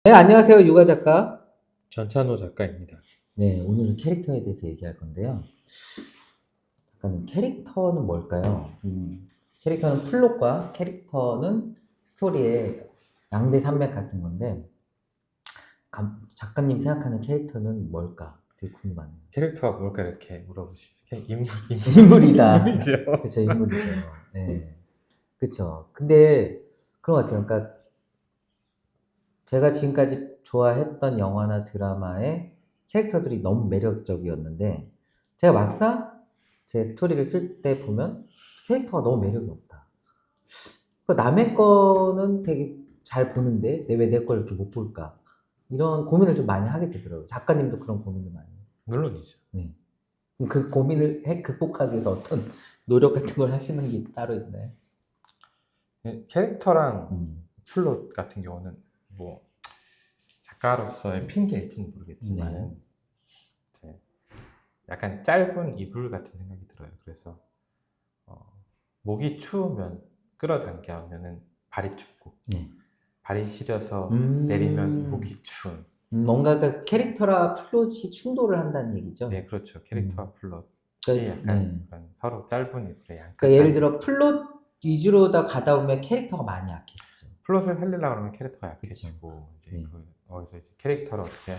네, 안녕하세요. 육아 작가. 전찬호 작가입니다. 네, 오늘은 캐릭터에 대해서 얘기할 건데요. 잠깐, 캐릭터는 뭘까요? 캐릭터는 플롯과 캐릭터는 스토리의 양대 산맥 같은 건데, 작가님 생각하는 캐릭터는 뭘까? 되게 궁금하네요. 캐릭터가 뭘까 이렇게 물어보시면 인물이다. 인물이죠. 그쵸, 인물이죠. 네. 그쵸. 근데 그런 것 같아요. 그러니까 제가 지금까지 좋아했던 영화나 드라마의 캐릭터들이 너무 매력적이었는데, 제가 막상 제 스토리를 쓸 때 보면 캐릭터가 너무 매력이 없다. 남의 거는 되게 잘 보는데 왜 내 걸 이렇게 못 볼까? 이런 고민을 좀 많이 하게 되더라고요. 작가님도 그런 고민을 많이 해요. 물론이죠. 네. 그럼 그 고민을 극복하기 위해서 어떤 노력 같은 걸 하시는 게 따로 있나요? 캐릭터랑 음. 플롯 같은 경우는 뭐 작가로서의 핑계일지는 모르겠지만 네. 이제 약간 짧은 이불 같은 생각이 들어요. 그래서 목이 추우면 끌어당겨면은 발이 춥고 네. 발이 시려서 내리면 음. 목이 추운. 뭔가 그 캐릭터랑 플롯이 충돌을 한다는 얘기죠. 네, 그렇죠. 캐릭터와 플롯이 그러니까, 약간 네. 그런 서로 짧은 이불의 그러니까 예를 양끝까지. 들어 플롯 위주로 다 가다 보면 캐릭터가 많이 약해지죠. 플롯을 살리려고 하면 캐릭터가 그쵸. 약해지고 이제 네. 거기서 이제 캐릭터를 어떻게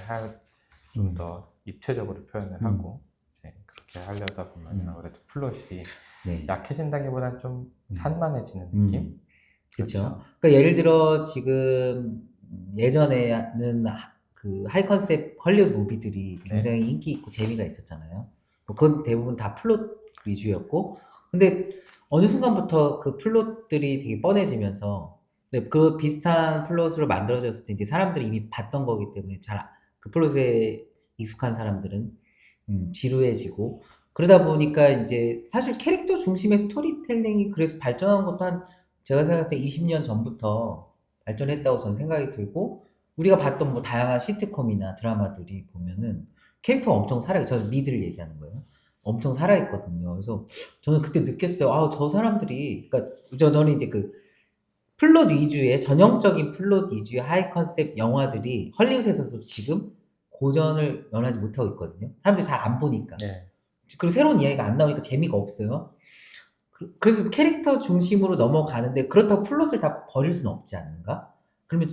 좀 더 입체적으로 표현을 하고 이제 그렇게 하려다 보면 아무래도 플롯이 네. 약해진다기보다는 좀 산만해지는 느낌? 그렇죠. 그러니까 예를 들어 지금 예전에는 그 하이 컨셉 헐리우드 무비들이 네. 굉장히 인기 있고 재미가 있었잖아요. 뭐 그건 대부분 다 플롯 위주였고, 근데 어느 순간부터 그 플롯들이 되게 뻔해지면서, 근데 그 비슷한 플롯으로 만들어졌을 때 이제 사람들이 이미 봤던 거기 때문에 잘 그 플롯에 익숙한 사람들은 지루해지고, 그러다 보니까 이제 사실 캐릭터 중심의 스토리텔링이 그래서 발전한 것도 한, 제가 생각할 때 20년 전부터 발전했다고 저는 생각이 들고, 우리가 봤던 뭐 다양한 시트콤이나 드라마들이 보면은 캐릭터가 엄청 저는 미드를 얘기하는 거예요. 엄청 살아있거든요. 그래서 저는 그때 느꼈어요. 아, 저 사람들이, 그러니까 저는 이제 그 플롯 위주의, 전형적인 플롯 위주의 하이 컨셉 영화들이 헐리우드에서도 지금 고전을 면하지 못하고 있거든요. 사람들이 잘 안 보니까. 네. 그리고 새로운 이야기가 안 나오니까 재미가 없어요. 그래서 캐릭터 중심으로 넘어가는데, 그렇다고 플롯을 다 버릴 수는 없지 않는가? 그러면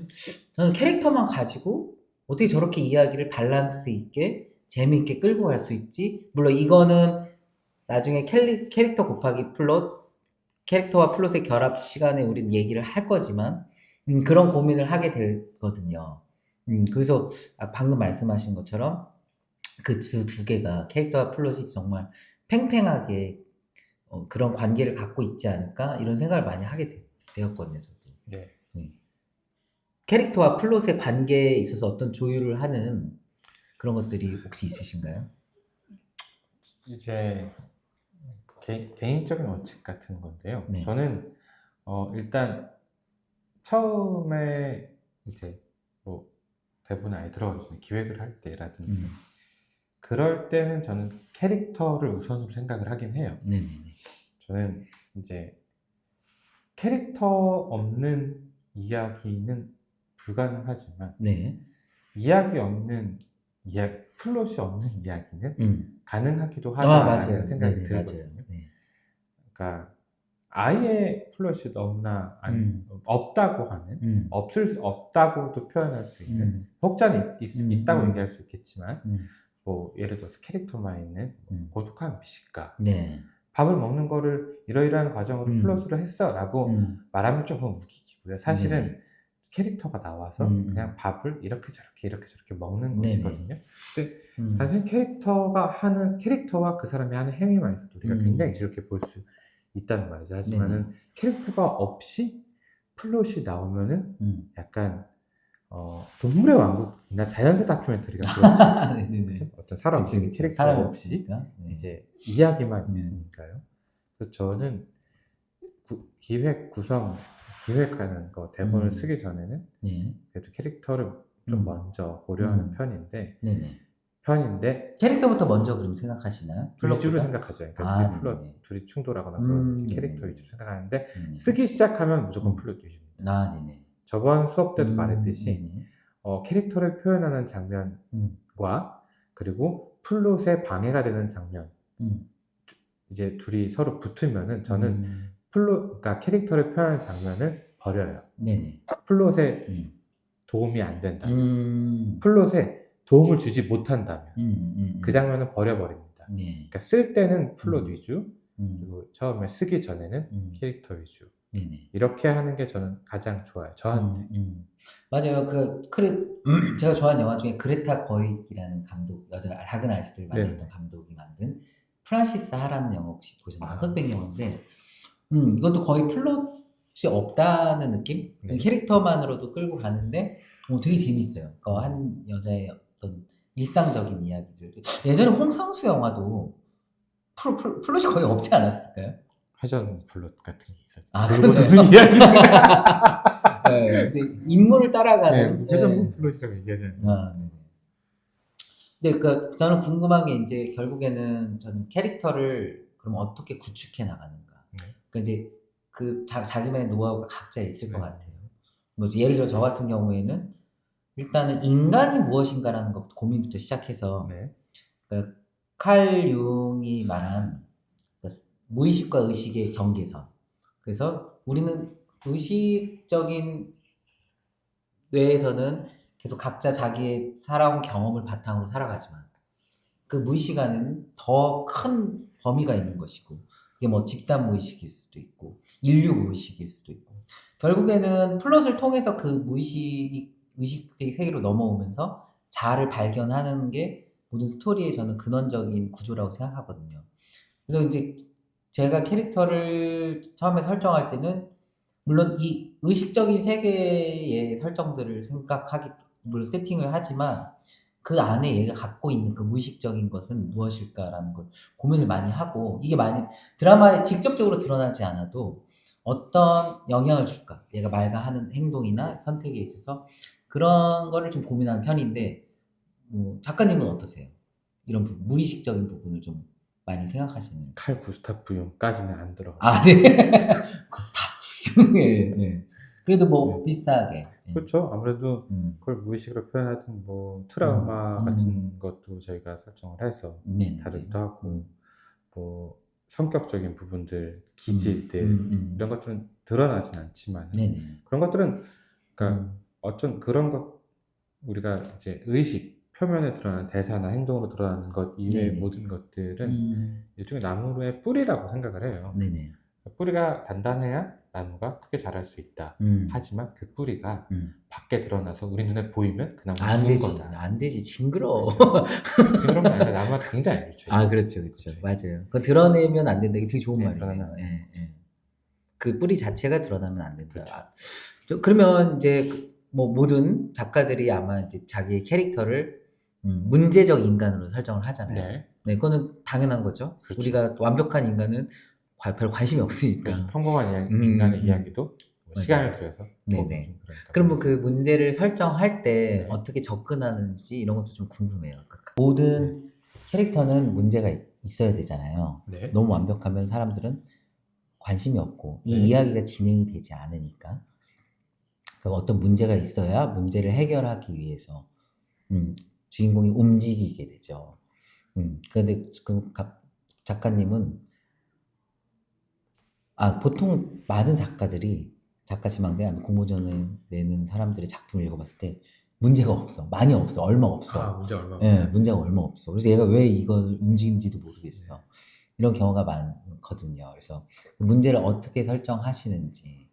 저는 캐릭터만 가지고 어떻게 저렇게 이야기를 밸런스 있게 재미있게 끌고 갈 수 있지? 물론 이거는 나중에 캐릭터 곱하기 플롯, 캐릭터와 플롯의 결합 시간에 우린 얘기를 할 거지만, 그런 고민을 하게 되거든요. 그래서 방금 말씀하신 것처럼 그 두 개가, 캐릭터와 플롯이 정말 팽팽하게 그런 관계를 갖고 있지 않을까, 이런 생각을 많이 하게 되었거든요, 저도. 네. 네. 캐릭터와 플롯의 관계에 있어서 어떤 조율을 하는 그런 것들이 혹시 있으신가요? 이제 개인적인 원칙 같은 건데요. 네. 저는 일단 처음에 이제 뭐 대본에 아예 들어가기 전에 기획을 할 때라든지 그럴 때는 저는 캐릭터를 우선으로 생각을 하긴 해요. 네네네. 저는 이제 캐릭터 없는 이야기는 불가능하지만 네. 이야기 없는 플롯이 없는 이야기는 가능하기도 아, 하다라는 맞아요. 생각이 네네, 맞아요. 들거든요. 네. 그러니까 아예 플롯이 너무나 없다고 하는, 없다고도 표현할 수 있는, 혹자는 있다고 얘기할 수 있겠지만 뭐 예를 들어서 캐릭터만 있는 고독한 미식가, 네. 밥을 먹는 거를 이러이러한 과정으로 플롯으로 했어 라고 말하면 좀 그건 웃기고요. 사실은 네네. 캐릭터가 나와서 그냥 밥을 이렇게 저렇게 먹는 네네. 것이거든요. 근데 단순히 캐릭터와 그 사람이 하는 행위만 있어도 우리가 굉장히 즐겁게 볼 수 있다는 말이죠. 하지만은 캐릭터가 없이 플롯이 나오면은 약간 동물의 왕국이나 자연사 다큐멘터리가 그렇지. 네네네. 그죠? 어떤 사람 그치, 그치. 캐릭터 사람이 없이 없으니까. 네. 이제 이야기만 있으니까요. 그래서 저는 기획하는 거 대본을 쓰기 전에는 네. 그래도 캐릭터를 좀 먼저 고려하는 편인데 네네. 캐릭터부터 먼저 그럼 생각하시나요? 위주로 플롯보다? 생각하죠. 그러니까 아, 둘이 네네네. 플롯 둘이 충돌하거나 그러든지 네네네. 캐릭터 위주로 생각하는데 네네. 쓰기 시작하면 무조건 플롯 위주입니다. 아, 네네. 저번 수업 때도 말했듯이 네네. 캐릭터를 표현하는 장면과 음, 그리고 플롯에 방해가 되는 장면, 음, 이제 둘이 서로 붙으면은 저는 음, 그러니까 캐릭터를 표현하는 장면을 버려요. 네네. 플롯에 음, 도움이 안 된다면, 음, 플롯에 도움을 주지 못한다면 그 음. 장면은 버려버립니다. 네. 그러니까 쓸 때는 플롯 음, 위주, 음, 그리고 처음에 쓰기 전에는 음, 캐릭터 위주. 네네. 이렇게 하는 게 저는 가장 좋아요. 저한테. 맞아요. 제가 좋아하는 영화 중에 그레타 거익이라는 감독, 여자 작은 아이스들을 만들었던 네네. 감독이 만든 프란시스 하라는 영화 혹시 보셨나요? 아, 흑백 영화인데, 이것도 거의 플롯이 없다는 느낌? 네. 캐릭터만으로도 끌고 가는데, 되게 재밌어요. 그 한 여자의 어떤 일상적인 이야기들. 예전에 홍상수 영화도 플롯이 거의 없지 않았을까요? 회전 플롯 같은 게 있었죠. 아, 돌고 그러네요. 도는 이야기. 네, 근데 인물을 따라가는, 네, 회전 플롯이라고 얘기하잖아요. 네네. 근데 저는 궁금한 게 이제 결국에는 저는 캐릭터를 그럼 어떻게 구축해 나가는가. 네. 그러니까 이제 자기만의 노하우가 각자 있을 것 네. 같아요. 뭐 예를 들어 저 같은 경우에는 일단은 인간이 무엇인가라는 것 고민부터 시작해서 네. 그러니까 칼 융이 말한 무의식과 의식의 경계선. 그래서 우리는 의식적인 뇌에서는 계속 각자 자기의 살아온 경험을 바탕으로 살아가지만 그 무의식 안에는 더 큰 범위가 있는 것이고 그게 뭐 집단 무의식일 수도 있고 인류 무의식일 수도 있고 결국에는 플롯을 통해서 그 무의식이 의식 세계로 넘어오면서 자아를 발견하는 게 모든 스토리의 저는 근원적인 구조라고 생각하거든요. 그래서 이제 제가 캐릭터를 처음에 설정할 때는 물론 이 의식적인 세계의 설정들을 물론 세팅을 하지만 그 안에 얘가 갖고 있는 그 무의식적인 것은 무엇일까라는 걸 고민을 많이 하고 이게 많이 드라마에 직접적으로 드러나지 않아도 어떤 영향을 줄까? 얘가 말과 하는 행동이나 선택에 있어서 그런 거를 좀 고민하는 편인데 작가님은 어떠세요? 이런 무의식적인 부분을 좀 많이 생각하시는. 칼 구스타프 융까지는 안 들어가요. 아, 네. 구스타프. 예, 예. 그래도 뭐 네. 비슷하게. 예. 그렇죠. 아무래도 음, 그걸 무의식으로 표현하든 뭐 음, 트라우마 음, 같은 것도 저희가 설정을 해서 네, 네, 네. 다루기도 하고 음, 뭐 성격적인 부분들, 음, 기질들 이런 음. 것들은 드러나진 않지만 네, 네. 그런 것들은 그러니까 음, 어떤 그런 것 우리가 이제 의식 표면에 드러나는 대사나 행동으로 드러나는 것 네, 이외의 네. 모든 것들은 음, 일종의 나무의 뿌리라고 생각을 해요. 네, 네. 뿌리가 단단해야 나무가 크게 자랄 수 있다. 음, 하지만 그 뿌리가 음. 밖에 드러나서 우리 눈에 보이면 그 나무는 안 죽은 되지. 거다. 안 되지. 징그러워. 그렇죠. 징그러운 게 아니라 나무가 당장 안 좋죠. 아, 그렇죠, 그렇죠. 그렇죠. 맞아요. 그거 드러내면 안 된다. 이게 되게 좋은 네, 말이네요. 드러나면 안 되는 예, 거죠. 예. 그 뿌리 자체가 드러나면 안 된다. 그렇죠. 그러면 이제 뭐 모든 작가들이 아마 이제 자기의 캐릭터를 문제적 인간으로 설정을 하잖아요. 네, 네, 그거는 당연한 거죠. 그렇죠. 우리가 완벽한 인간은 별 관심이 그래서 없으니까. 평범한 인간의 음. 이야기도 뭐 맞아요. 시간을 들여서 네네. 좀 그러니까. 그러면 그 문제를 설정할 때 네. 어떻게 접근하는지 이런 것도 좀 궁금해요. 모든 캐릭터는 문제가 있어야 되잖아요. 네. 너무 완벽하면 사람들은 관심이 없고 이 네. 이야기가 진행이 되지 않으니까 어떤 문제가 있어야 문제를 해결하기 위해서 주인공이 움직이게 되죠. 그런데 작가님은 보통 많은 작가들이 작가 지망생 아니면 공모전에 내는 사람들의 작품을 읽어봤을 때 문제가 없어. 많이 없어. 얼마 없어. 문제 얼마 예, 문제가 얼마 없어. 그래서 얘가 왜 이걸 움직이는지도 모르겠어. 이런 경우가 많거든요. 그래서 문제를 어떻게 설정하시는지.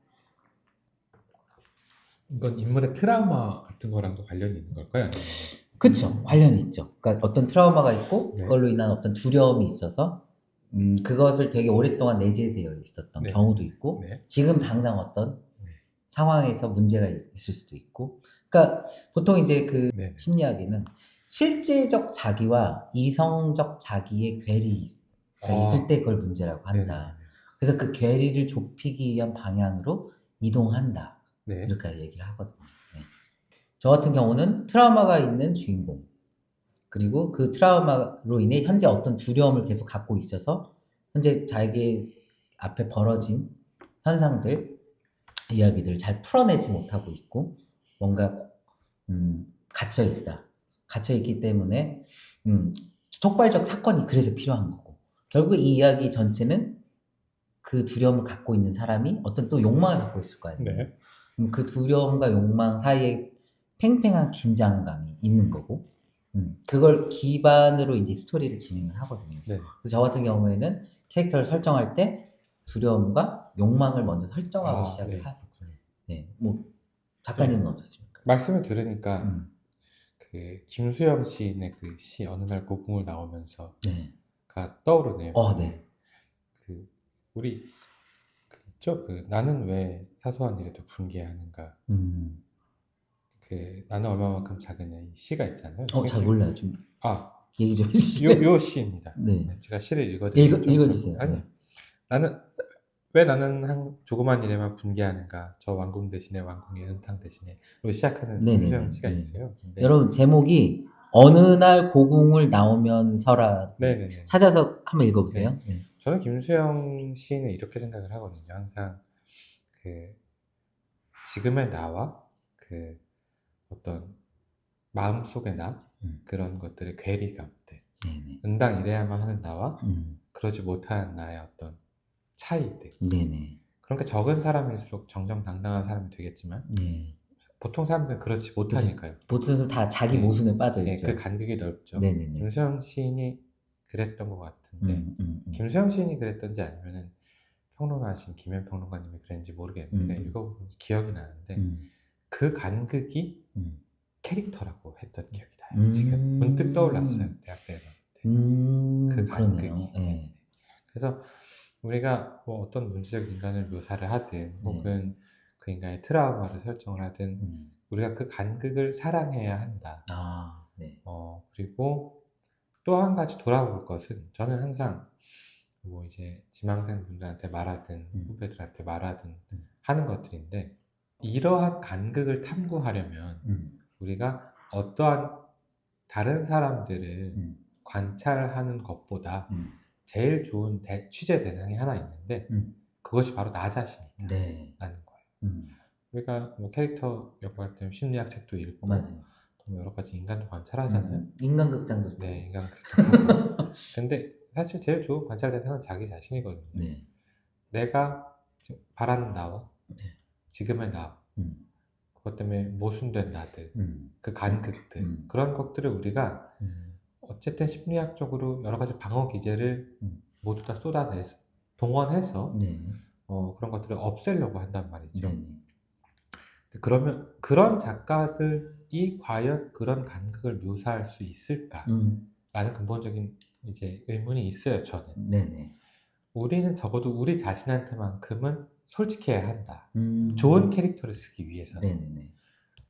이건 인물의 트라우마 같은 거랑도 관련이 있는 걸까요? 그쵸. 관련이 있죠. 그러니까 어떤 트라우마가 있고 네. 그걸로 인한 어떤 두려움이 있어서 그것을 되게 오랫동안 내재되어 있었던 네. 경우도 있고 네. 지금 당장 어떤 네. 상황에서 문제가 있을 수도 있고 그러니까 보통 이제 그 네. 심리학에는 실제적 자기와 이성적 자기의 괴리가 있을 때 그걸 문제라고 한다. 네. 그래서 그 괴리를 좁히기 위한 방향으로 이동한다. 네. 이렇게 얘기를 하거든요. 네. 저 같은 경우는 트라우마가 있는 주인공 그리고 그 트라우마로 인해 현재 어떤 두려움을 계속 갖고 있어서 현재 자기 앞에 벌어진 현상들, 이야기들을 잘 풀어내지 못하고 있고 뭔가 갇혀 있다. 갇혀 있기 때문에 촉발적 사건이 그래서 필요한 거고 결국 이 이야기 전체는 그 두려움을 갖고 있는 사람이 어떤 또 욕망을 갖고 있을 거 아니에요. 네. 그 두려움과 욕망 사이에 팽팽한 긴장감이 있는 거고 그걸 기반으로 이제 스토리를 진행을 하거든요. 네. 그래서 저 같은 경우에는 캐릭터를 설정할 때 두려움과 욕망을 먼저 설정하고 시작을 네. 하거든요. 네, 뭐 작가님은 어떻습니까? 말씀을 들으니까 그 김수영 시인의 그 시 어느 날 고궁을 나오면서가 네. 떠오르네요. 네. 우리 있죠? 나는 왜 사소한 일에도 분개하는가? 나는 얼마만큼 작으냐 이 시가 있잖아요. 잘 몰라요. 좀 얘기 좀 해주시면. 요 시입니다. 네. 제가 시를 읽어주세요. 아니, 네. 나는 한 조그만 일에만 분개하는가? 저 왕궁 대신에 왕궁의 은탕 대신에 로 시작하는 김수영 시가 있어요. 근데 여러분 제목이 어느 날 고궁을 나오면서라 네네네. 찾아서 한번 읽어보세요. 네. 저는 김수영 시인은 이렇게 생각을 하거든요. 항상 지금의 나와 어떤 마음속의 나 그런 것들의 괴리감들, 응당 이래야만 하는 나와 그러지 못하는 나의 어떤 차이들. 그러니까 적은 사람일수록 정정당당한 사람이 되겠지만 보통 사람들은 그렇지 못하니까요. 보통 다 자기 모순에 빠져 있죠. 그 간극이 넓죠. 김수영 시인이 그랬던 것 같은데 김수영 시인이 그랬던지 아니면은 평론하신 김현 평론가님이 그랬는지 모르겠는데 내가 읽어본 기억이 나는데 그 간극이 캐릭터라고 했던 기억이 나요. 지금 문득 떠올랐어요. 대학 때 그 간극이. 네. 그래서 우리가 뭐 어떤 문제적 인간을 묘사를 하든 혹은 그 인간의 트라우마를 설정을 하든 우리가 그 간극을 사랑해야 한다. 그리고 또 한 가지 돌아볼 것은 저는 항상 뭐 이제 지망생 분들한테 말하든 후배들한테 말하든 하는 것들인데 이러한 간극을 탐구하려면 우리가 어떠한 다른 사람들을 관찰하는 것보다 제일 좋은 취재 대상이 하나 있는데 그것이 바로 나 자신이다라는 거예요. 우리가 뭐 캐릭터 연구할 때 심리학 책도 읽고 또 여러 가지 인간도 관찰하잖아요. 인간극장도 보고. 네, 인간극장도 보고. 근데 사실 제일 좋은 관찰 대상은 자기 자신이거든요. 내가 바라는 나와 지금의 나 그것 때문에 모순된 나들 그 간극들 그런 것들을 우리가 어쨌든 심리학적으로 여러 가지 방어 기제를 모두 다 쏟아내서 동원해서 그런 것들을 없애려고 한단 말이죠. 그러면 그런 작가들이 과연 그런 간극을 묘사할 수 있을까라는 근본적인 이제 의문이 있어요. 저는. 우리는 적어도 우리 자신한테만큼은 솔직해야 한다. 좋은 캐릭터를 쓰기 위해서는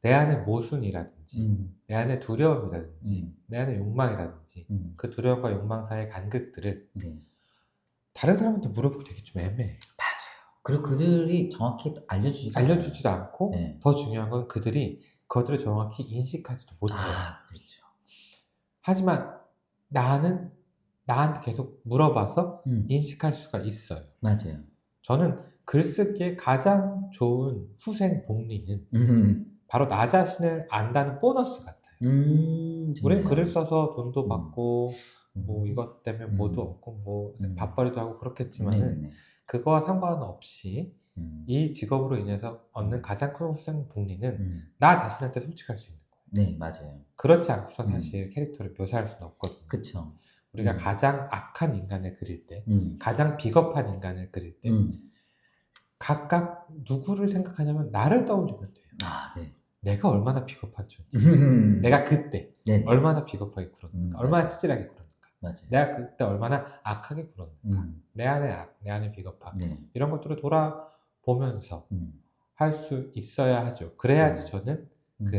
내 안의 모순이라든지 내 안의 두려움이라든지 내 안의 욕망이라든지 그 두려움과 욕망 사이의 간극들을 다른 사람한테 물어보기 되게 좀 애매해. 맞아요. 그리고 그들이 정확히 알려주지도 않고 더 중요한 건 그들이 그것들을 정확히 인식하지도 못해요. 그렇죠. 하지만 나는 나한테 계속 물어봐서 인식할 수가 있어요. 맞아요. 저는 글쓰기에 가장 좋은 후생 복리는 바로 나 자신을 안다는 보너스 같아요. 우리는 글을 써서 돈도 받고 뭐 이것 때문에 뭐도 얻고 뭐 밥벌이도 하고 그렇겠지만은 그거와 상관없이 이 직업으로 인해서 얻는 가장 큰 후생 복리는 나 자신한테 솔직할 수 있는 거예요. 네, 맞아요. 그렇지 않고서 사실 캐릭터를 묘사할 수는 없거든요. 그렇죠. 우리가 가장 악한 인간을 그릴 때, 가장 비겁한 인간을 그릴 때 각각 누구를 생각하냐면 나를 떠올리면 돼요. 내가 얼마나 비겁한 존재, 내가 그때 얼마나 비겁하게 굴었는가, 얼마나 찌질하게 굴었는가, 내가 그때 얼마나 악하게 굴었는가, 내 안의 악, 내 안의 비겁함 이런 것들을 돌아보면서 할 수 있어야 하죠. 그래야지 저는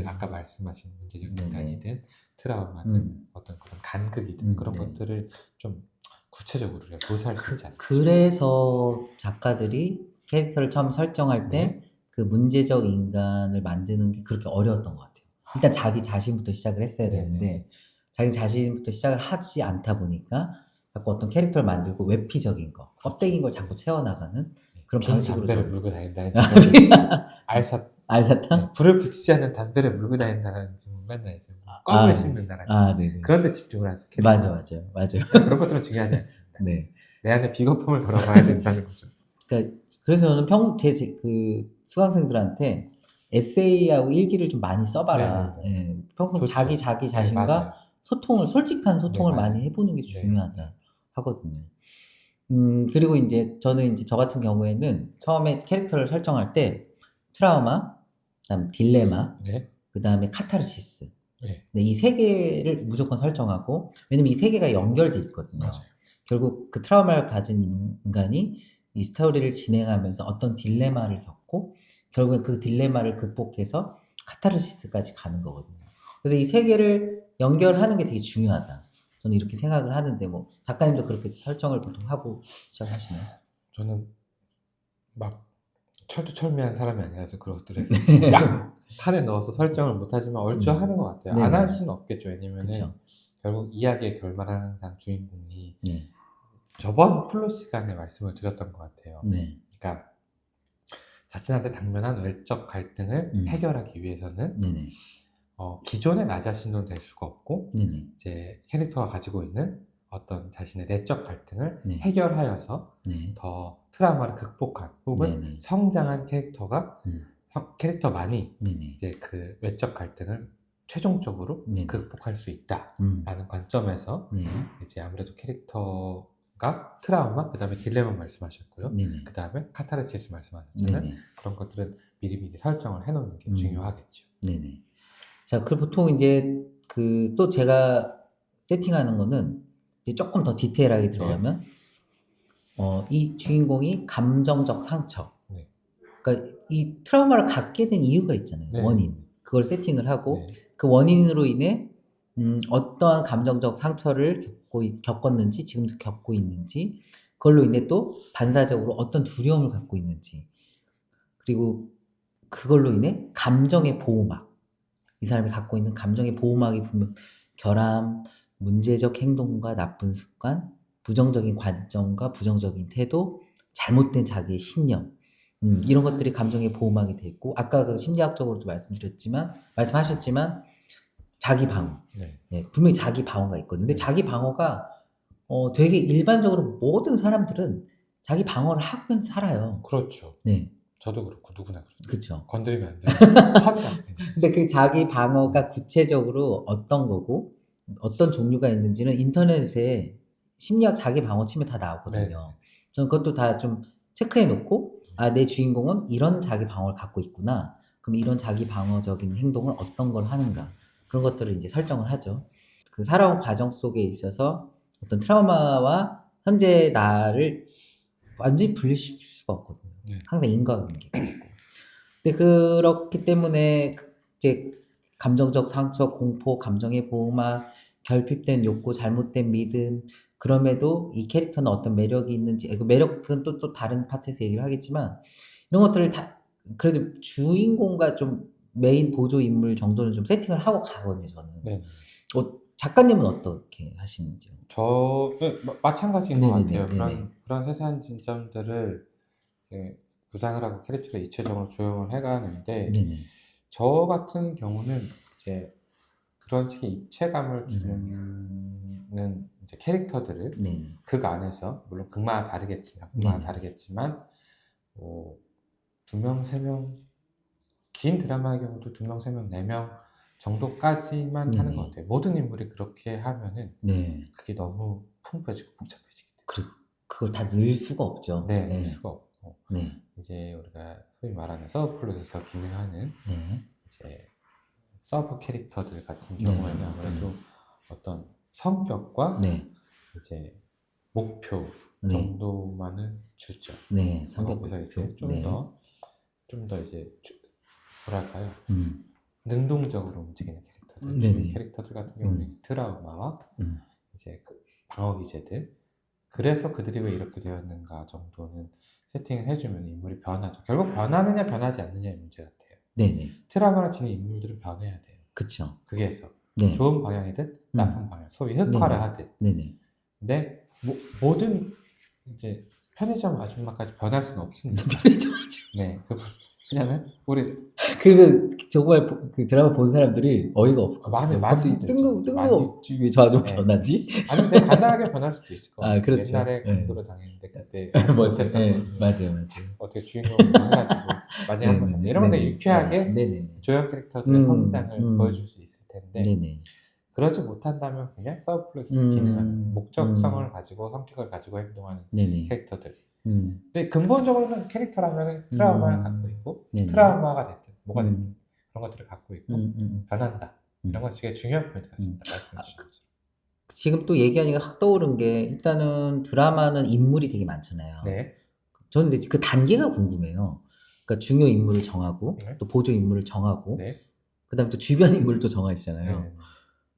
아까 말씀하신 문제적 인간이든 트라우마든 어떤 그런 간극이든 그런 것들을 좀 구체적으로 묘사할 수 있지 않을까. 그래서 작가들이 캐릭터를 처음 설정할 때 그 문제적 인간을 만드는 게 그렇게 어려웠던 것 같아요. 일단 자기 자신부터 시작을 했어야 되는데 자기 자신부터 시작을 하지 않다 보니까 자꾸 어떤 캐릭터를 만들고 외피적인 거, 껍데기인 걸 자꾸 채워나가는 그런 방식으로 담배를 물고 다닌다는 알사 알사탕? 불을 붙이지 않는 담배를 물고 다닌다는 질문 맨날 이제 껌을 씹는다라는 네네. 그런 데 집중을 하죠. 맞아요. 그런 것들은 중요하지 않습니다. 네. 내 안에 비겁함을 돌아봐야 된다는 거죠. 그러니까 그래서 저는 그 수강생들한테 에세이하고 일기를 좀 많이 써봐라. 네네네. 예, 평소 좋죠. 자기 네, 자신과 맞아요. 솔직한 소통을 네, 맞아요. 많이 해보는 게 네. 중요하다 하거든요. 그리고 이제 저는 이제 저 같은 경우에는 처음에 캐릭터를 설정할 때 트라우마, 그다음 딜레마, 네. 그다음에 카타르시스. 네. 네, 이 세 개를 무조건 설정하고, 왜냐면 이 세 개가 연결돼 있거든요. 맞아요. 결국 그 트라우마를 가진 인간이 이 스토리를 진행하면서 어떤 딜레마를 겪고, 결국엔 그 딜레마를 극복해서 카타르시스까지 가는 거거든요. 그래서 이 세 개를 연결하는 게 되게 중요하다. 저는 이렇게 생각을 하는데, 뭐, 작가님도 그렇게 설정을 보통 하고 시작하시나요? 저는 막 철두철미한 사람이 아니라서 그런 것들을 딱 칸에 넣어서 설정을 못하지만 얼추 하는 것 같아요. 안 네네. 할 수는 없겠죠. 왜냐면은 그쵸. 결국 이야기의 결말은 항상 주인공이 네. 저번 플롯 시간에 말씀을 드렸던 것 같아요. 네. 그러니까 자신한테 당면한 외적 갈등을 해결하기 위해서는 네네. 기존의 나 자신으로 될 수가 없고 네네. 이제 캐릭터가 가지고 있는 어떤 자신의 내적 갈등을 네. 해결하여서 네. 더 트라우마를 극복한 혹은 네네. 성장한 캐릭터가 캐릭터만이 네네. 이제 그 외적 갈등을 최종적으로 네네. 극복할 수 있다라는 관점에서 네. 이제 아무래도 캐릭터가 트라우마, 그 다음에 딜레마 말씀하셨고요. 네네. 그 다음에 카타르시스 말씀하셨잖아요. 네네. 그런 것들은 미리미리 설정을 해놓는 게 중요하겠죠. 네네. 자, 그 보통 이제 또 제가 세팅하는 거는 이제 조금 더 디테일하게 들어가면 이 주인공이 감정적 상처. 네. 그러니까 이 트라우마를 갖게 된 이유가 있잖아요. 네. 원인. 그걸 세팅을 하고 네. 그 원인으로 인해 어떠한 감정적 상처를 겪었는지, 지금도 겪고 있는지, 그걸로 인해 또 반사적으로 어떤 두려움을 갖고 있는지, 그리고 그걸로 인해 감정의 보호막, 이 사람이 갖고 있는 감정의 보호막이 분명 결함, 문제적 행동과 나쁜 습관, 부정적인 관점과 부정적인 태도, 잘못된 자기의 신념, 이런 것들이 감정의 보호막이 돼 있고, 아까 그 심리학적으로도 말씀하셨지만 자기 방어. 네. 네, 분명히 자기 방어가 있거든요. 근데 자기 방어가 되게 일반적으로 모든 사람들은 자기 방어를 하면서 살아요. 그렇죠. 네, 저도 그렇고 누구나 그렇죠. 그쵸. 건드리면 안 돼요. 선이 안 돼요. 근데 그 자기 방어가 구체적으로 어떤 거고, 어떤 종류가 있는지는 인터넷에 심리학 자기 방어 치면 다 나오거든요. 저는 그것도 다 좀 체크해 놓고, 내 주인공은 이런 자기 방어를 갖고 있구나. 그럼 이런 자기 방어적인 행동을 어떤 걸 하는가. 그런 것들을 이제 설정을 하죠. 그 살아온 과정 속에 있어서 어떤 트라우마와 현재 나를 완전히 분리시킬 수가 없거든요. 네. 항상 인과관계가 있고. 근데 그렇기 때문에 이제 감정적 상처, 공포, 감정의 보호막, 결핍된 욕구, 잘못된 믿음, 그럼에도 이 캐릭터는 어떤 매력이 있는지, 그 매력은 또 다른 파트에서 얘기를 하겠지만, 이런 것들을 다, 그래도 주인공과 좀 메인 보조 인물 정도는 좀 세팅을 하고 가거든요, 저는. 네. 작가님은 어떻게 하시는지요? 마찬가지인 것 네네네, 같아요. 네네. 그런 세세한 지점들을 이제 구상을 하고 캐릭터를 입체적으로 조형을 해가는데, 네네. 저 같은 경우는 이제 그런 식의 입체감을 주는 이제 캐릭터들을 네. 극 안에서, 물론 극마다 다르겠지만, 뭐 2명, 3명, 긴 드라마의 경우도 2명, 3명, 4명 정도까지만 하는 것 같아요. 모든 인물이 그렇게 하면은 네. 그게 너무 풍부해지고 복잡해지기 때문에. 그걸 다 넣을 수가 없죠. 네, 넣을 수가 없고. 네. 이제 우리가 소위 말하는 서브플롯에서 기능하는 네. 이제 서브 캐릭터들 같은 네. 경우에는 아무래도 어떤 성격과 네. 이제 목표 네. 정도만은 주죠. 네. 성격 거기서 목표. 이제 좀 더 이제 뭐랄까요? 음. 능동적으로 움직이는 캐릭터들, 네네. 주요 캐릭터들 같은 경우는 이제 트라우마와 음. 이제 방어 기제들, 그래서 그들이 왜 이렇게 되었는가 정도는 세팅을 해주면 인물이 변하죠. 결국 변하느냐 변하지 않느냐의 문제 같아요. 네네. 트라우마를 지닌 인물들은 변해야 돼요. 그쵸. 극에서 네. 좋은 방향이든 나쁜 방향, 소위 흑화를 네네. 하든. 네네. 근데 모든 이제 편의점 아줌마까지 변할 수는 없으니까. 편의점 네, 왜냐면 우리 그리고 정말 그 드라마 본 사람들이 어이가 없을 것 많이 같아요. 많이 갑자기 분들 있죠. 뜬금없지 왜 저 아줌마 네. 변하지? 아니 근데 간단하게 변할 수도 있을 것 아, 같아요. 그렇죠. 옛날에 네. 강도로 당했는데 그때 맞아요. 했던 네, 거지. 맞아요. 어떻게 주인공을 해가지고 마지막에 한번 네네네. 이런 건데 네네. 유쾌하게 네네네. 조연 캐릭터들의 성장을 음. 보여줄 수 있을 텐데 네네. 그러지 못한다면 그냥 서브 플러스 기능하는 목적성을 가지고 성격을 가지고 행동하는 네네. 캐릭터들. 음. 근데 근본적으로는 캐릭터라면 트라우마를 갖고 있고 네네. 트라우마가 됐든 뭐가 됐든 그런 것들을 갖고 있고 변한다. 이런 건 되게 중요한 포인트 같습니다. 말씀해 주신 것처럼. 지금 또 얘기하니까 확 떠오른 게 일단은 드라마는 인물이 되게 많잖아요. 네. 저는 근데 그 단계가 궁금해요. 그러니까 중요 인물을 정하고 네. 또 보조 인물을 정하고 네. 그다음에 또 주변 인물도 정하시잖아요. 네.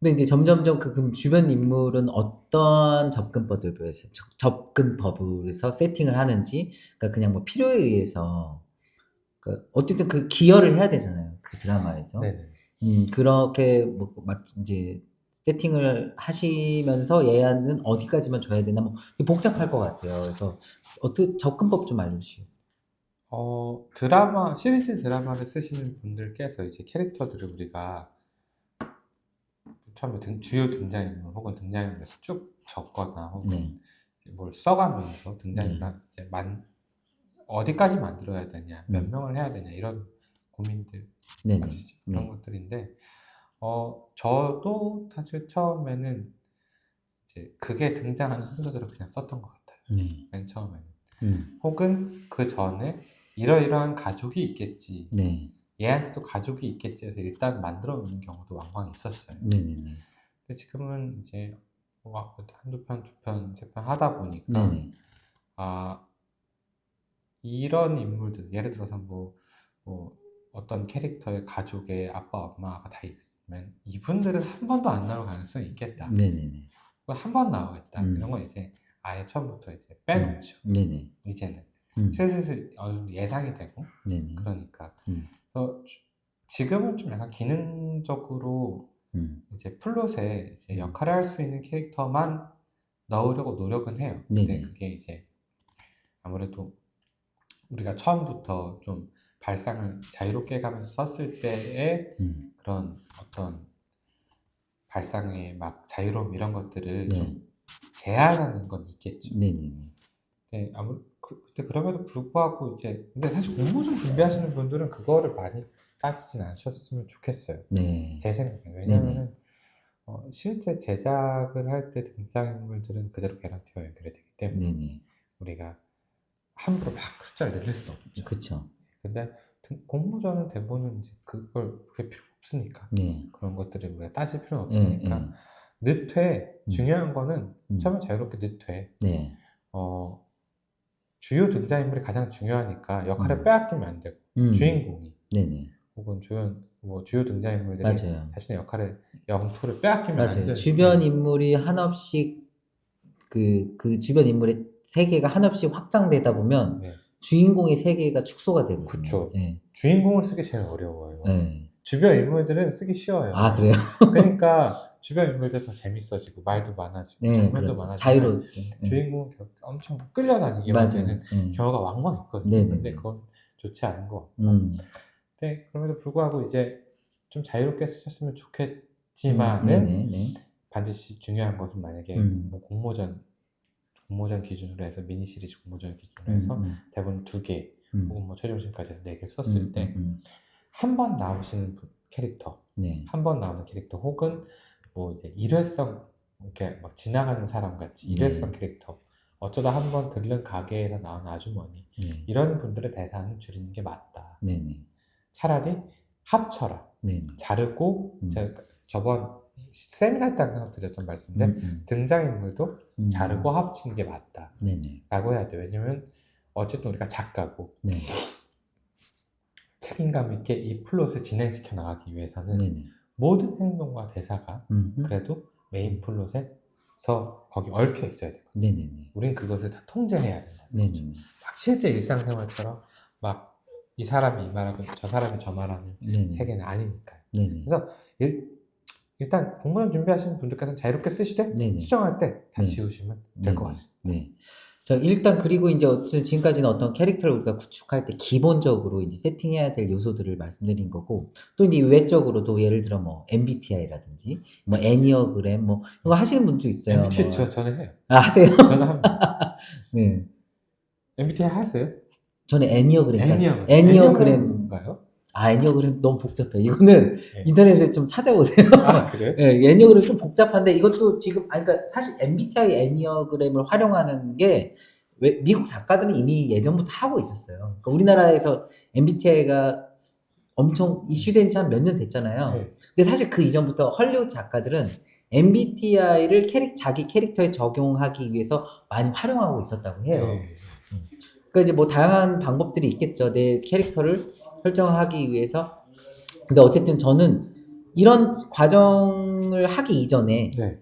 근데 이제 점점점 그럼 주변 인물은 어떤 접근법에서 세팅을 하는지, 그러니까 그냥 뭐 필요에 의해서, 그 어쨌든 그 기여를 해야 되잖아요. 그 드라마에서. 네. 그렇게 뭐 이제 세팅을 하시면서 얘는 어디까지만 줘야 되나 뭐 복잡할 것 같아요. 그래서 어떻게 접근법 좀 알려주시죠. 시리즈 드라마를 쓰시는 분들께서 이제 캐릭터들을 우리가 처음에 주요 등장인물 혹은 등장인물에서 쭉 적거나 혹은 네. 뭘 써가면서 등장인물 이제 어디까지 만들어야 되냐, 몇 명을 해야 되냐 이런 고민들 네네. 아시죠? 그런 것들인데 저도 사실 처음에는 이제 그게 등장하는 순서대로 그냥 썼던 것 같아요. 네. 맨 처음에는. 혹은 그 전에 이러이러한 가족이 있겠지. 네. 얘한테도 가족이 있겠지 해서 일단 만들어 놓는 경우도 왕왕 있었어요. 네네네. 근데 지금은 이제 한두 편, 두 편, 세 편 하다 보니까 네네. 이런 인물들, 예를 들어서 뭐 어떤 캐릭터의 가족의 아빠, 엄마가 다 있으면 이분들은 한 번도 안 나올 가능성이 있겠다. 네네네. 한 번 나오겠다. 이런 건 이제 아예 처음부터 이제 빼놓죠. 네네. 이제는 슬슬 어느 정도 예상이 되고 네네. 그러니까 그래서 지금은 좀 약간 기능적으로 이제 플롯에 이제 역할을 할 수 있는 캐릭터만 넣으려고 노력은 해요. 근데 그게 이제 아무래도 우리가 처음부터 좀 발상을 자유롭게 가면서 썼을 때의 그런 어떤 발상의 막 자유로움 이런 것들을 좀 제한하는 건 있겠죠. 네네네. 네, 근데 그럼에도 불구하고 이제 근데 사실 공모전 준비하시는 분들은 그거를 많이 따지진 않으셨으면 좋겠어요. 네. 제 생각에. 왜냐면은 실제 제작을 할 때 등장인물들은 그대로 개런티와 연결이 되기 때문에 우리가 함부로 막 숫자를 늘릴 수는 없죠. 그렇죠. 근데 공모전은 대부분 이제 그게 필요 없으니까 그런 것들을 우리가 따질 필요는 없으니까 늦회 중요한 거는 처음에 자유롭게 늦회 주요 등장인물이 가장 중요하니까 역할을 빼앗기면 안 되고 주인공이 혹은 주요 등장인물들이 맞아요. 자신의 역할을 영토를 빼앗기면 안 되는 주변 인물이 한없씩 그 주변 인물의 세계가 한없씩 확장되다 보면 주인공의 세계가 축소가 되고. 그렇죠. 주인공을 쓰기 제일 어려워요. 주변 인물들은 쓰기 쉬워요. 아, 그래요? 그러니까 주변 인물들 더 재밌어지고 말도 많아지고 장면도 많아지고 자유로웠어요. 주인공은 엄청 끌려다니기만 되는 경우가 왕왕 있거든요. 근데 그건 좋지 않은 것 같고. 근데 그럼에도 불구하고 이제 좀 자유롭게 쓰셨으면 좋겠지만은 반드시 중요한 것은 만약에 뭐 공모전 기준으로 해서 미니 시리즈 공모전 기준으로 해서 대본 2개 혹은 뭐 최종심까지 해서 4개를 썼을 때 한 번 나오시는 캐릭터, 한 번 나오는 캐릭터 혹은 뭐 이제 일회성 이렇게 막 지나가는 사람 같이 일회성 캐릭터, 어쩌다 한 번 들른 가게에서 나오는 아주머니 이런 분들의 대사는 줄이는 게 맞다. 차라리 합쳐라. 자르고 제가 저번 세미나 때 항상 드렸던 말씀인데 등장인물도 자르고 합치는 게 맞다 라고 해야 돼요. 왜냐면 어쨌든 우리가 작가고 책임감 있게 이 플롯을 진행시켜 나가기 위해서는 모든 행동과 대사가 그래도 메인 플롯에서 거기 얽혀 있어야 되거든요. 우린 그것을 다 통제해야 된다. 막 실제 일상생활처럼 막 이 사람이 이 말하고 저 사람이 저 말하는 세계는 아니니까요. 그래서 일단 공모전 준비하시는 분들께서는 자유롭게 쓰시되 수정할 때 다 지우시면 될 것 같습니다. 자, 일단 그리고 이제 어쨌든 지금까지는 어떤 캐릭터를 우리가 구축할 때 기본적으로 이제 세팅해야 될 요소들을 말씀드린 거고 또 이제 외적으로도 예를 들어 뭐 MBTI라든지 뭐 애니어그램 뭐 이거 하시는 분도 있어요. MBTI 뭐. 저는 해요. 아, 하세요? 저는 합니다. 네. MBTI 하세요? 저는 애니어그램까지. 애니어그램. 애니어그램인가요? 아, 애니어그램 너무 복잡해. 이거는 네. 인터넷에 좀 찾아보세요. 아 그래요? 예, 애니어그램 좀 복잡한데 이것도 지금 아니 그러니까 사실 MBTI 애니어그램을 활용하는 게 미국 작가들은 이미 예전부터 하고 있었어요. 그러니까 우리나라에서 MBTI가 엄청 이슈된 지 한 몇 년 됐잖아요. 네. 근데 사실 그 이전부터 헐리우드 작가들은 MBTI를 자기 캐릭터에 적용하기 위해서 많이 활용하고 있었다고 해요. 네. 그러니까 이제 뭐 다양한 방법들이 있겠죠. 내 캐릭터를 설정하기 위해서. 근데 어쨌든 저는 이런 과정을 하기 이전에 네.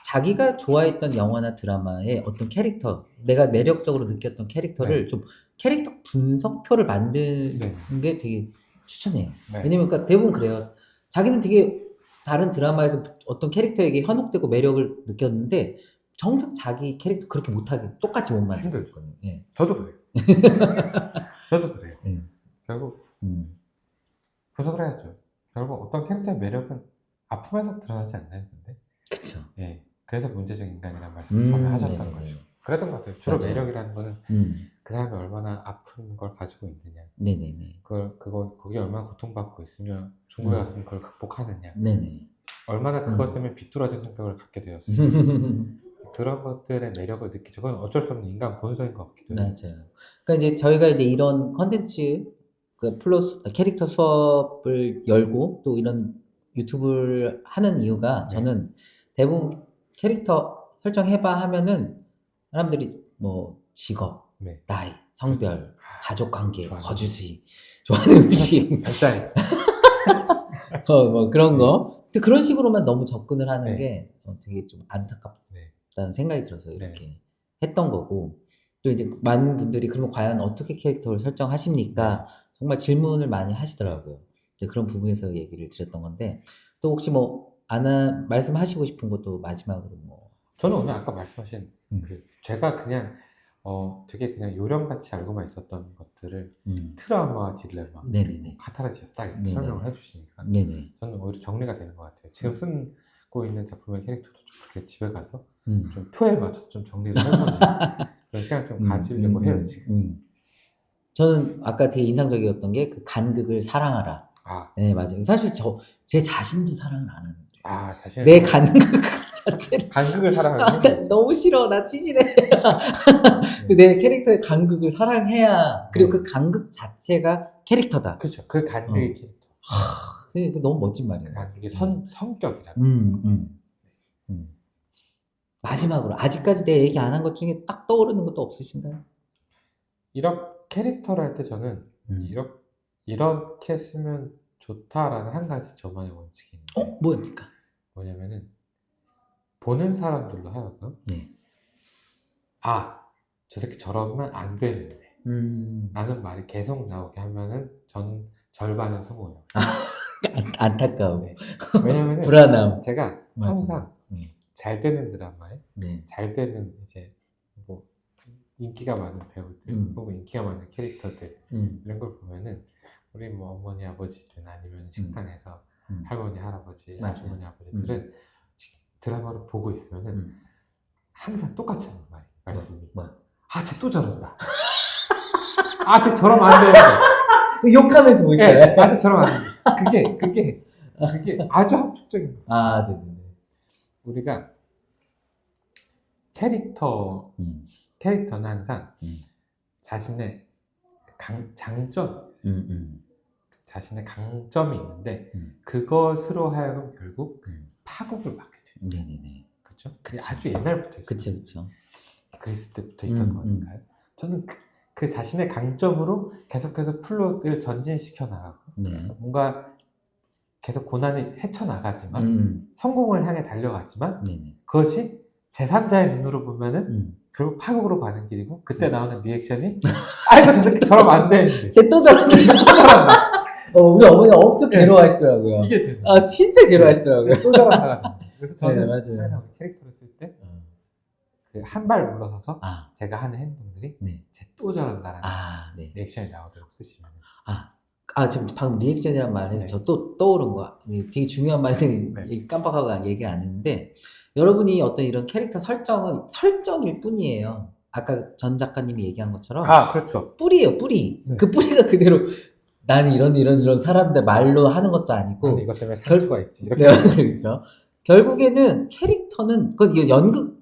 자기가 좋아했던 영화나 드라마의 어떤 캐릭터, 내가 매력적으로 느꼈던 캐릭터를 좀 캐릭터 분석표를 만드는 네. 게 되게 추천해요. 네. 왜냐면 그러니까 대부분 그래요. 자기는 되게 다른 드라마에서 어떤 캐릭터에게 현혹되고 매력을 느꼈는데 정작 자기 캐릭터 그렇게 못하게 똑같이 못 만들거든요. 예. 저도 그래요. 저도 그래요. 결국 분석을 해야죠. 결국 어떤 캐릭터의 매력은 아픔에서 드러나지 않나요? 근데? 그쵸. 예. 그래서 문제적 인간이라는 말씀을 처음에 하셨던 네네네. 거죠. 그랬던 것 같아요. 주로 맞아요. 매력이라는 거는 그 사람이 얼마나 아픈 걸 가지고 있느냐. 네네네. 거기 얼마나 고통받고 있으며 중국에 갔으면 그걸 극복하느냐. 네네. 얼마나 그것 때문에 비뚤어진 성격을 갖게 되었으며. 그런 것들의 매력을 느끼죠. 그건 어쩔 수 없는 인간 본성인 것 같기도 해요. 맞아요. 그러니까 이제 저희가 이제 이런 컨텐츠, 캐릭터 수업을 열고 또 이런 유튜브를 하는 이유가 네. 저는 대부분 캐릭터 설정해봐 하면은 사람들이 뭐 직업, 네. 나이, 성별, 가족 관계, 좋아하는 거주지, 좋아하는 음식, 별자리. 뭐 그런 거. 근데 그런 식으로만 너무 접근을 하는 네. 게 되게 좀 안타깝다는 네. 생각이 들어서 이렇게 했던 거고. 또 이제 많은 분들이 그러면 과연 어떻게 캐릭터를 설정하십니까? 정말 질문을 많이 하시더라고요. 이제 그런 부분에서 얘기를 드렸던 건데 또 혹시 뭐 말씀하시고 싶은 것도 마지막으로 뭐 저는 오늘 아까 말씀하신 음. 제가 그냥 되게 그냥 요령같이 알고만 있었던 것들을 트라우마, 딜레마, 네네네. 카타르시스 딱 이렇게 네네. 설명을 해주시니까 네네. 저는 오히려 정리가 되는 것 같아요. 지금 쓰고 있는 작품의 캐릭터도 좀 그렇게 집에 가서 음. 좀 표에 맞춰서 좀 정리를 해보는 그런 시간 좀 가지려고 해요 지금. 저는 아까 되게 인상적이었던 게 그 간극을 사랑하라. 아, 네, 맞아요. 사실 제 자신도 사랑을 안 하는 거죠. 아 자신을 내 간극 자체를 간극을 사랑하는 나 너무 싫어. 나 찌질해. 내 캐릭터의 간극을 사랑해야 그리고 그 간극 자체가 캐릭터다. 그렇죠. 그 간극의 캐릭터. 그게 너무 멋진 말이에요. 간극의 성격이다. 마지막으로 아직까지 내 얘기 안 한 것 중에 딱 떠오르는 것도 없으신가요? 이런 캐릭터를 할 때 저는 이렇게 쓰면 좋다라는 한 가지 저만의 원칙이 있는데 뭐입니까? 뭐냐면은 보는 사람들로 하여금 네. 아, 저 새끼 저러면 안 되는데 라는 말이 계속 나오게 하면은 전 절반은 성공해요. 안타까움. 네. 왜냐면은 불안함. 제가 맞아. 항상 잘 되는 드라마에 네. 잘 되는 이제 뭐 인기가 많은 배우들 혹은 인기가 많은 캐릭터들 이런 걸 보면은 우리 뭐 어머니 아버지든 아니면 식당에서 할머니 할아버지 맞아요. 아주머니 아버지들은 드라마를 보고 있으면은 항상 똑같이 하는 말씀이 아, 쟤 또 저런다. 아, 쟤 저러면 안 되는데. 욕하면서 보이세요? 네, 아, 쟤 저러면 안 돼. 그게 아주 함축적인 거예요. 아, 네네네. 우리가 캐릭터는 항상 자신의 장점이 있어요. 자신의 강점이 있는데 그것으로 하여금 결국 파국을 맞게 돼요. 네네네. 그렇죠? 그게 아주 옛날부터 있어요. 그쵸. 그리스 때부터 있던 거니까요. 저는 그 자신의 강점으로 계속해서 플롯을 전진시켜 나가고 뭔가 계속 고난을 헤쳐나가지만 성공을 향해 달려가지만 그것이 제3자의 눈으로 보면은 결국 파국으로 가는 길이고 그때 나오는 리액션이 아이고 저 새끼 저러면 안 되는데 쟤 또 저런다. 우리 어머니 엄청 괴로워하시더라고요. 이게 되는 아 진짜 괴로워하시더라고요. 또 저런다. 그래서 저는 맞아요. 캐릭터를 쓸 때 그 한 발 물러서서 아, 제가 하는 행동들이 네. 쟤 또 저런다라는 네. 리액션이 나오도록 쓰시면 지금 방금 리액션이란 말 해서 네. 저 또 떠오른 거야. 되게 중요한 말인데 네. 깜빡하고 얘기 안 했는데, 여러분이 어떤 이런 캐릭터 설정은 설정일 뿐이에요. 아까 전 작가님이 얘기한 것처럼 그렇죠. 뿌리예요, 뿌리. 네. 그 뿌리가 그대로 나는 이런 사람들 말로 하는 것도 아니고. 근데 이것 때문에 상처가 있지. 이렇게. 네, 그렇죠. 결국에는 캐릭터는, 이거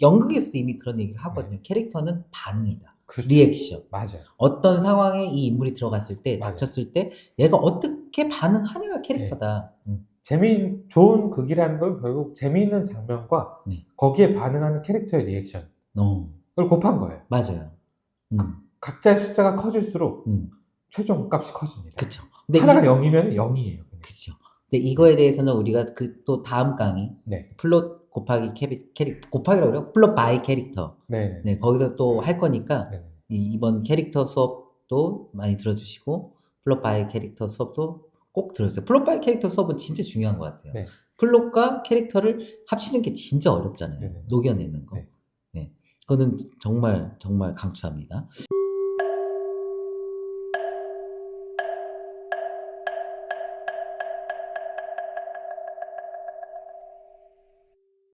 연극에서도 이미 그런 얘기를 하거든요. 캐릭터는 반응이다. 그렇죠. 리액션. 맞아요. 어떤 상황에 이 인물이 들어갔을 때, 맞아요. 닥쳤을 때, 얘가 어떻게 반응하냐가 캐릭터다. 좋은 극이라는 건 결국 재미있는 장면과 네. 거기에 반응하는 캐릭터의 리액션을 곱한 거예요. 맞아요. 각자의 숫자가 커질수록 음. 최종 값이 커집니다. 그쵸. 근데 하나가 0이면 0이에요. 그쵸. 근데 이거에 대해서는 우리가 또 다음 강의, 네. 플롯 곱하기 곱하기라고 그래요? 플롯 바이 캐릭터. 네. 네, 거기서 또 할 거니까, 네. 이번 캐릭터 수업도 많이 들어주시고, 플롯 바이 캐릭터 수업도 꼭 들어주세요. 플롯 바이 캐릭터 수업은 진짜 중요한 것 같아요. 네. 플롯과 캐릭터를 합치는 게 진짜 어렵잖아요. 네. 녹여내는 거. 네. 네. 그거는 정말, 정말 강추합니다.